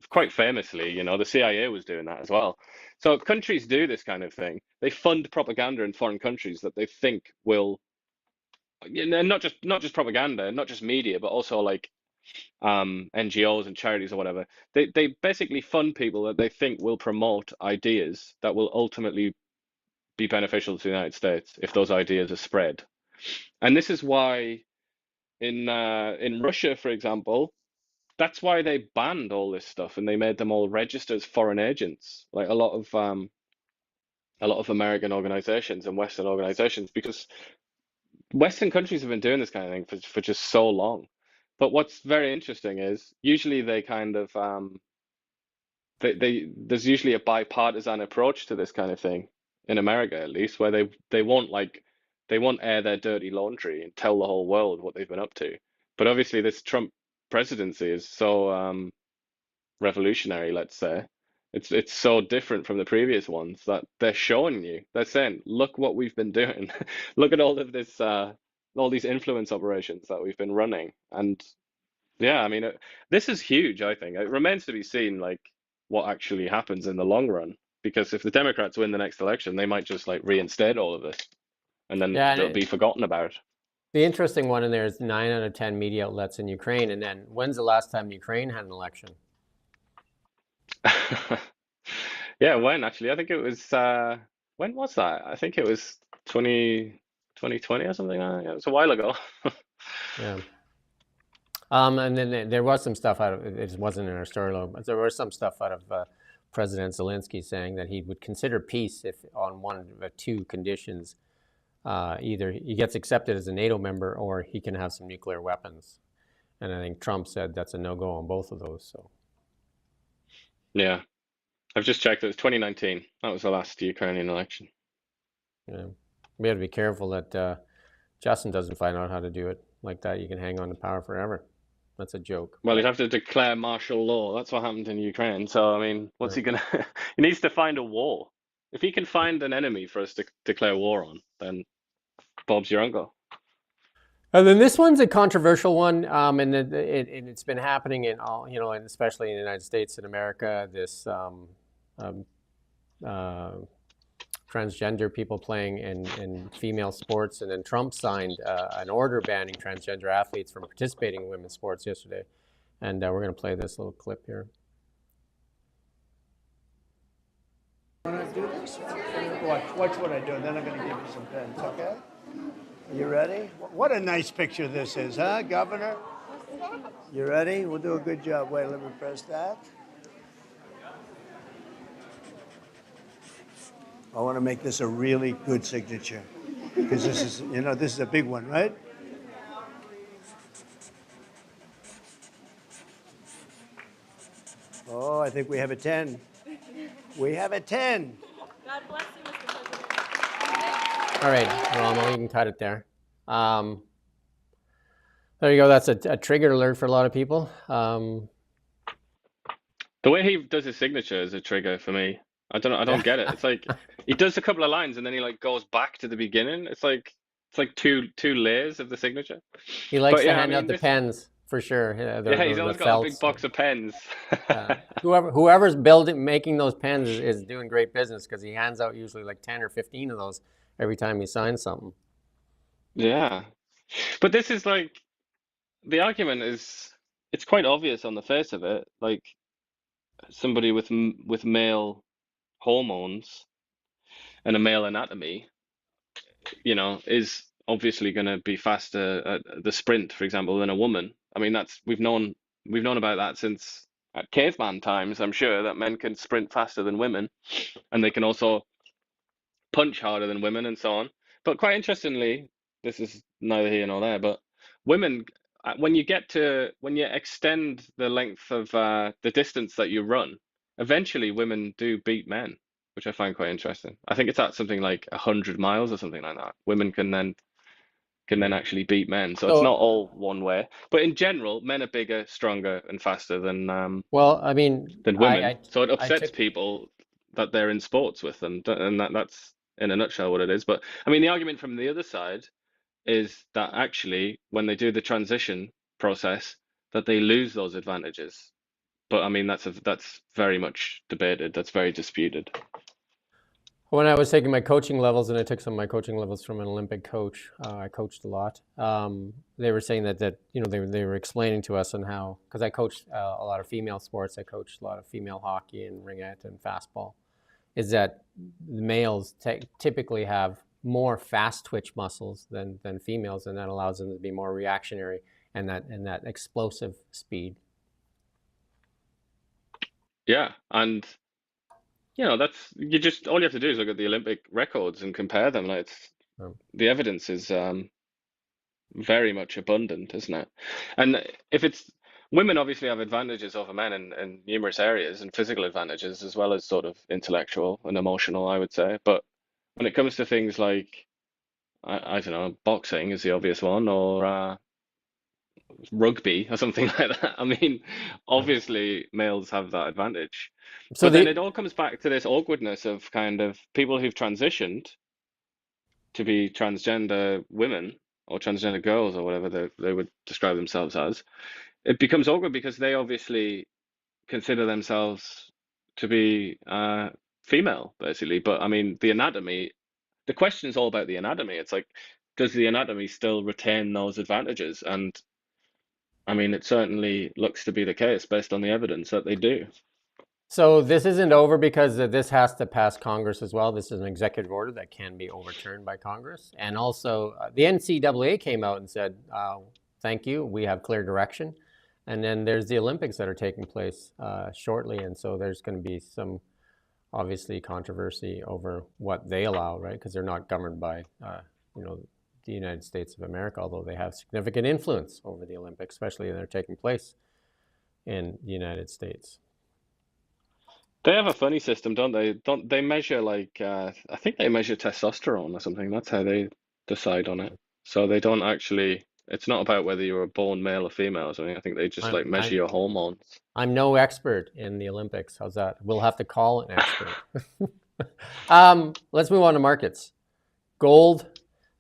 quite famously, the CIA was doing that as well. So countries do this kind of thing. They fund propaganda in foreign countries that they think will, not just propaganda, not just media, but also like NGOs and charities or whatever. They basically fund people that they think will promote ideas that will ultimately be beneficial to the United States if those ideas are spread. And this is why in Russia, for example, that's why they banned all this stuff and they made them all register as foreign agents, like a lot of American organizations and Western organizations, because Western countries have been doing this kind of thing for just so long. But what's very interesting is usually they kind of there's usually a bipartisan approach to this kind of thing in America, at least, where they won't air their dirty laundry and tell the whole world what they've been up to. But obviously this Trump presidency is so revolutionary, let's say. It's so different from the previous ones that they're showing you. They're saying, look what we've been doing. Look at all these influence operations that we've been running. And yeah, I mean, this is huge, I think. It remains to be seen, like, what actually happens in the long run. Because if the Democrats win the next election, they might just like reinstate all of this, and then Yeah, it'll be forgotten about. the interesting one in there is 9 out of 10 media outlets in Ukraine. And then when's the last time Ukraine had an election? Yeah, when actually? I think it was when was that? I think it was 2020 or something like that. Yeah, it was a while ago. Yeah. And then there was some stuff out of it. Wasn't in our story, but there was some stuff out of President Zelensky saying that he would consider peace if on one of two conditions. Either he gets accepted as a NATO member or he can have some nuclear weapons. And I think Trump said that's a no-go on both of those. So Yeah, I've just checked. It was 2019. That was the last Ukrainian election. yeah, we have to be careful that Justin doesn't find out how to do it like that. You can hang on to power forever. That's a joke. Well, he'd have to declare martial law. That's what happened in Ukraine. So, I mean, what's he gonna? He needs to find a war. If he can find an enemy for us to declare war on, then Bob's your uncle. And then this one's a controversial one, and it's been happening in all, and especially in the United States and America. This transgender people playing in female sports, and then Trump signed an order banning transgender athletes from participating in women's sports yesterday. And we're going to play this little clip here. Want to do this? Watch what I do, and then I'm going to give you some pens, okay? You ready? What a nice picture this is, huh, Governor? You ready? We'll do a good job. Wait, let me press that. I want to make this a really good signature because this is, this is a big one, right? Oh, I think we have a 10. We have a 10. God bless you, Mr. President. All right, Romo, you can cut it there. There you go. That's a trigger alert for a lot of people. The way he does his signature is a trigger for me. I don't get it. It's like he does a couple of lines and then he like goes back to the beginning. It's like two layers of the signature. He likes to hand out the pens for sure. Yeah, he's always got a big box of pens. Whoever's making those pens is doing great business because he hands out usually like 10 or 15 of those every time he signs something. Yeah, but this is like the argument is it's quite obvious on the face of it. Like somebody with male hormones and a male anatomy, is obviously going to be faster at the sprint, for example, than a woman. I mean, we've known about that since at caveman times. I'm sure that men can sprint faster than women, and they can also punch harder than women, and so on. But quite interestingly, this is neither here nor there, but women, when you extend the length of the distance that you run, eventually women do beat men, which I find quite interesting. I think it's at something like 100 miles or something like that. Women can then actually beat men. So it's not all one way. But in general, men are bigger, stronger, and faster than than women. So it upsets people that they're in sports with them, and that's in a nutshell what it is. But I mean, the argument from the other side is that actually when they do the transition process, that they lose those advantages. But I mean, that's very much debated. That's very disputed. When I was taking my coaching levels, and I took some of my coaching levels from an Olympic coach, I coached a lot. They were saying that they were explaining to us on how, because I coached a lot of female sports, I coached a lot of female hockey and ringette and fastball, is that males typically have more fast twitch muscles than females, and that allows them to be more reactionary and that explosive speed. Yeah, and that's all you have to do is look at the Olympic records and compare them. Like the evidence is very much abundant, isn't it? And if it's women obviously have advantages over men in numerous areas and physical advantages as well as sort of intellectual and emotional, I would say. But when it comes to things like I don't know, boxing is the obvious one, or rugby or something like that. I mean, obviously males have that advantage. So then it all comes back to this awkwardness of kind of people who've transitioned to be transgender women or transgender girls or whatever they would describe themselves as. It becomes awkward because they obviously consider themselves to be female, basically. But I mean, the question is all about the anatomy. It's like, does the anatomy still retain those advantages? And I mean, it certainly looks to be the case based on the evidence that they do. So this isn't over because this has to pass Congress as well. This is an executive order that can be overturned by Congress. And also the NCAA came out and said thank you, we have clear direction. And then there's the Olympics that are taking place shortly, and so there's going to be some obviously controversy over what they allow, right? Because they're not governed by the United States of America, although they have significant influence over the Olympics, especially when they're taking place in the United States. They have a funny system, don't they? Don't they measure like I think they measure testosterone or something. That's how they decide on it. So they don't actually. It's not about whether you were born male or female or something. I think they just like measure your hormones. I'm no expert in the Olympics. How's that? We'll have to call an expert. Let's move on to markets. Gold,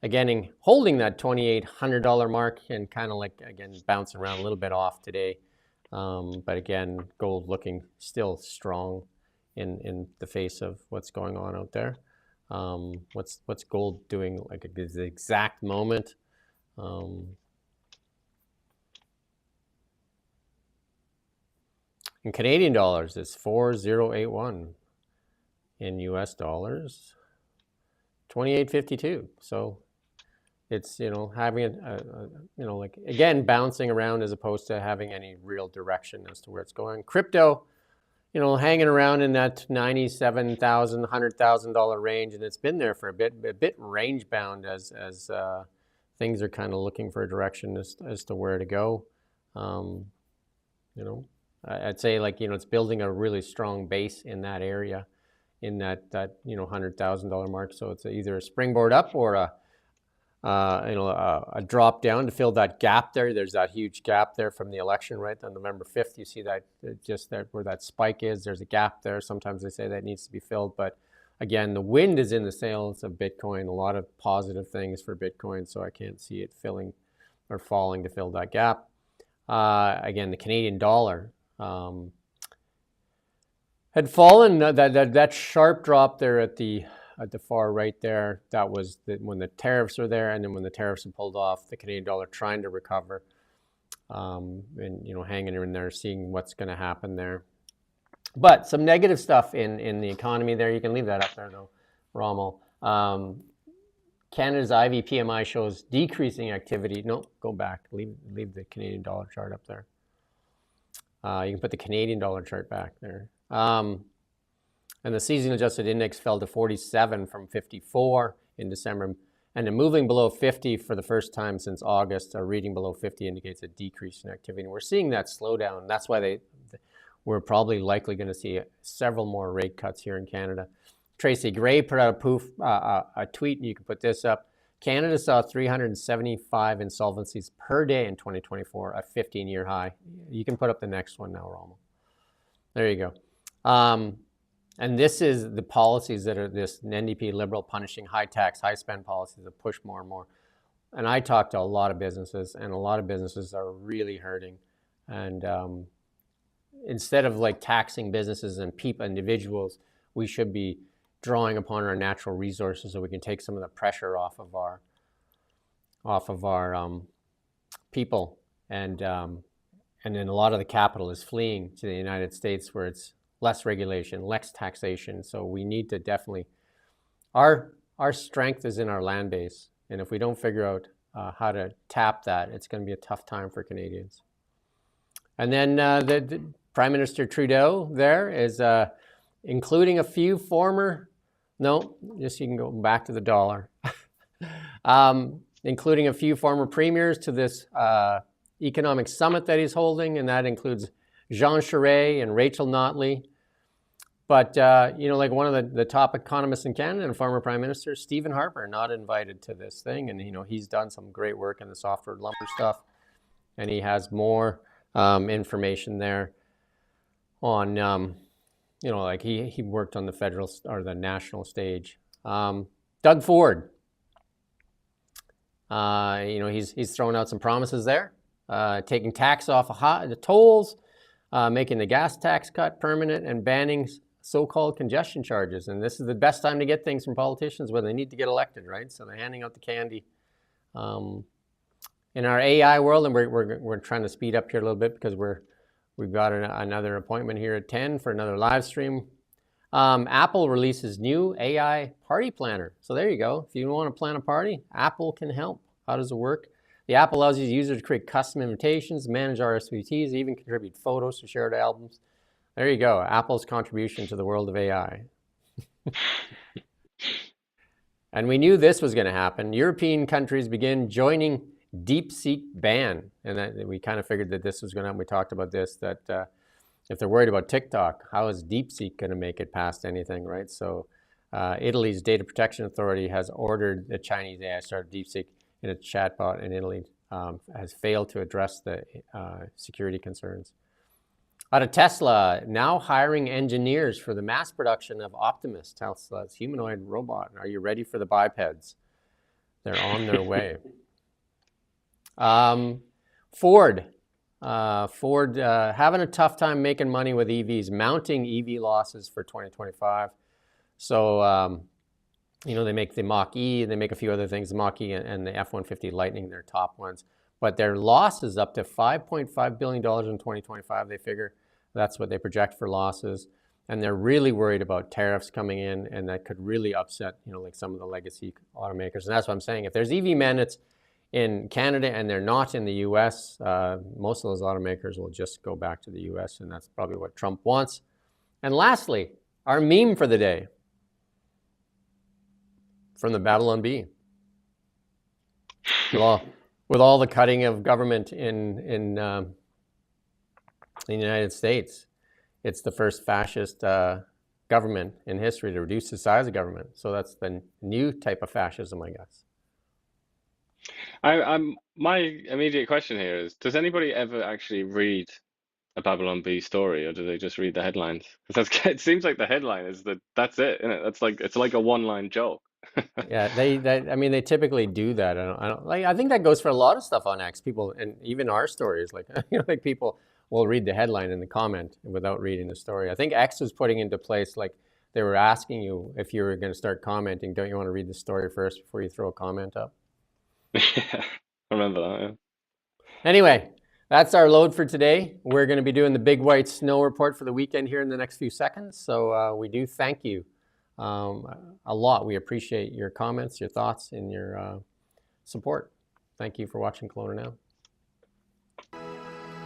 again, holding that $2,800 mark and kind of like, again, bouncing around a little bit off today. But again, gold looking still strong in the face of what's going on out there. What's gold doing like at the exact moment? In Canadian dollars, it's 4,081. In US dollars, 28.52. So it's, having like, again, bouncing around as opposed to having any real direction as to where it's going. Crypto, hanging around in that $97,000, $100,000 range, and it's been there for a bit range bound as things are kind of looking for a direction as to where to go. I'd say like, it's building a really strong base in that area, in that $100,000 mark. So it's either a springboard up or a drop down to fill that gap there. There's that huge gap there from the election, right? On November 5th, you see that just there where that spike is, there's a gap there. Sometimes they say that needs to be filled, but again, the wind is in the sails of Bitcoin, a lot of positive things for Bitcoin, so I can't see it filling or falling to fill that gap. Again, the Canadian dollar had fallen. That sharp drop there at the far right there, that was when the tariffs were there, and then when the tariffs had pulled off, the Canadian dollar trying to recover, and hanging in there, seeing what's going to happen there. But some negative stuff in the economy there. You can leave that up there though, Rommel. Canada's IV PMI shows decreasing activity. No, go back. Leave the Canadian dollar chart up there. You can put the Canadian dollar chart back there. And the seasonal adjusted index fell to 47 from 54 in December, and then moving below 50 for the first time since August. A reading below 50 indicates a decrease in activity, and we're seeing that slow down. That's why we're probably likely going to see several more rate cuts here in Canada. Tracy Gray put out a tweet, and you can put this up. Canada saw 375 insolvencies per day in 2024, a 15-year high. You can put up the next one now, Rommel. There you go. And this is the policies that are this NDP Liberal punishing high tax, high spend policies that push more and more. And I talk to a lot of businesses, and a lot of businesses are really hurting. And instead of like taxing businesses and individuals, we should be drawing upon our natural resources so we can take some of the pressure off of our people. And then a lot of the capital is fleeing to the United States, where it's less regulation, less taxation. So we need to definitely, our strength is in our land base. And if we don't figure out how to tap that, it's going to be a tough time for Canadians. And then the Prime Minister Trudeau there is including a few former, no, just you can go back to the dollar, including a few former premiers to this economic summit that he's holding, and that includes Jean Charest and Rachel Notley. But, like one of the top economists in Canada and former Prime Minister, Stephen Harper, not invited to this thing. And, he's done some great work in the softwood lumber stuff. And he has more information there on, like he worked on the federal or the national stage. Doug Ford, he's thrown out some promises there, taking tax off the tolls, making the gas tax cut permanent, and banning so-called congestion charges. And this is the best time to get things from politicians when they need to get elected, right? So they're handing out the candy. In our AI world, and we're trying to speed up here a little bit because we've got another appointment here at 10 for another live stream. Apple releases new AI party planner. So there you go. If you want to plan a party, Apple can help. How does it work? The app allows these users to create custom invitations, manage RSVPs, even contribute photos to shared albums. There you go, Apple's contribution to the world of AI. And we knew this was going to happen. European countries begin joining DeepSeek ban. And that, we kind of figured that this was going to happen. We talked about this, that if they're worried about TikTok, how is DeepSeek going to make it past anything, right? So Italy's Data Protection Authority has ordered the Chinese AI startup DeepSeek in a chatbot in Italy has failed to address the security concerns. Out of Tesla, now hiring engineers for the mass production of Optimus, Tesla's humanoid robot. Are you ready for the bipeds? They're on their way. Ford having a tough time making money with EVs, mounting EV losses for 2025. So, they make the Mach-E, they make a few other things, the Mach-E and the F-150 Lightning, their top ones. But their loss is up to $5.5 billion in 2025, they figure. That's what they project for losses. And they're really worried about tariffs coming in, and that could really upset, like some of the legacy automakers. And that's what I'm saying. If there's EV mandates in Canada and they're not in the US, most of those automakers will just go back to the US, and that's probably what Trump wants. And lastly, our meme for the day from the Babylon Bee. With all the cutting of government in the United States, it's the first fascist government in history to reduce the size of government. So that's the new type of fascism, I guess. My immediate question here is, does anybody ever actually read a Babylon Bee story, or do they just read the headlines? Because it seems like the headline is that's it, isn't it? It's like a one-line joke. Yeah, they typically do that. I think that goes for a lot of stuff on X. People, and even our stories, like people will read the headline and the comment without reading the story. I think X was putting into place, like they were asking you if you were going to start commenting, don't you want to read the story first before you throw a comment up? Yeah, I remember that, yeah. Anyway, that's our load for today. We're going to be doing the big white snow report for the weekend here in the next few seconds. So we do thank you a lot. We appreciate your comments, your thoughts, and your support. Thank you for watching Kelowna Now.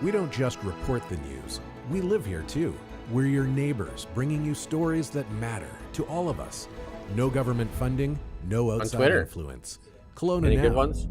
We don't just report the news. We live here too. We're your neighbors, bringing you stories that matter to all of us. No government funding, no outside influence. Kelowna Any Now. good ones?